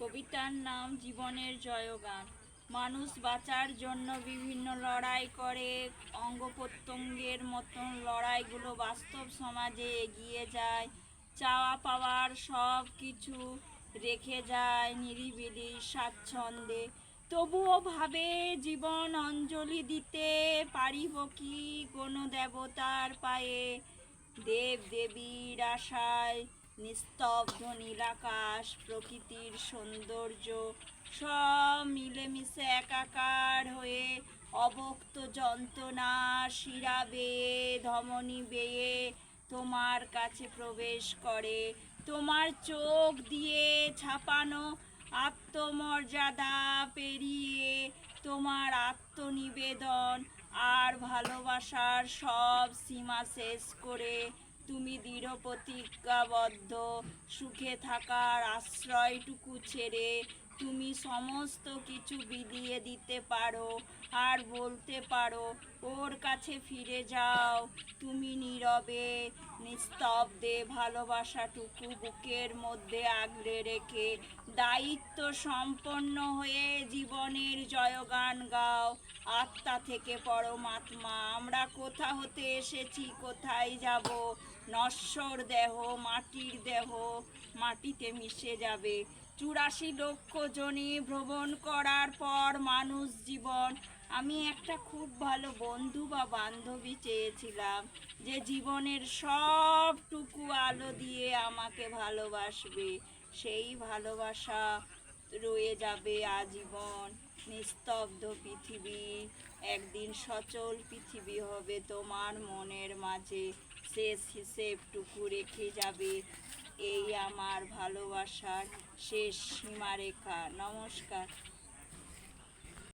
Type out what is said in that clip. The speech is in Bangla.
কবিতার নাম জীবনের জয়গান। মানুষ বাঁচার জন্য বিভিন্ন লড়াই করে, অঙ্গ প্রত্যঙ্গের মতন লড়াইগুলো বাস্তব সমাজে এগিয়ে যায়। চাওয়া পাওয়ার সব কিছু রেখে যায় নিরিবিলি স্বাচ্ছন্দ্যে। তবুও ভাবে জীবন অঞ্জলি দিতে পারিব কি কোনো দেবতার পায়ে। দেব দেবীর আশায় নিস্তব্ধ নীলাকাশ, প্রকৃতির সৌন্দর্য সব মিলেমিশে একাকার হয়ে অবক্ত যন্ত্রণা শিরা বেয়ে ধমনী বেয়ে তোমার কাছে প্রবেশ করে। তোমার চোখ দিয়ে ছাপানো আত্মমর্যাদা পেরিয়ে তোমার আত্মনিবেদন আর ভালোবাসার সব সীমা শেষ করে তুমি দৃঢ় প্রতিজ্ঞাবদ্ধ। সুখে থাকার আশ্রয়টুকু ছেড়ে তুমি সমস্ত কিছু বিলিয়ে দিতে পারো আর বলতে পারো, ওর কাছে ফিরে যাও। তুমি নীরবে নিস্তব্ধে ভালোবাসাটুকু বুকের মধ্যে আগলে রেখে দায়িত্ব সম্পন্ন হয়ে জীবনের জয়গান গাও। আত্মা থেকে পরমাত্মা, আমরা কোথা হতে এসেছি, কোথায় যাব। নশ্বর দেহ, মাটির দেহ, মাটিতে মিশে যাবে। 84 লক্ষ জনে ভ্রমণ করার পর মানুষ জীবন। আমি একটা খুব ভালো বন্ধু বা বান্ধবী চেয়েছিলাম, যে জীবনের সবটুকু আলো দিয়ে আমাকে ভালোবাসবে। সেই ভালোবাসা রয়ে যাবে আজীবন। নিস্তব্ধ পৃথিবী একদিন সচল পৃথিবী হবে তোমার মনের মাঝে। শেষ হিসেবটুকু রেখে যাবে এই আমার ভালোবাসার শেষ সীমারেখা। নমস্কার।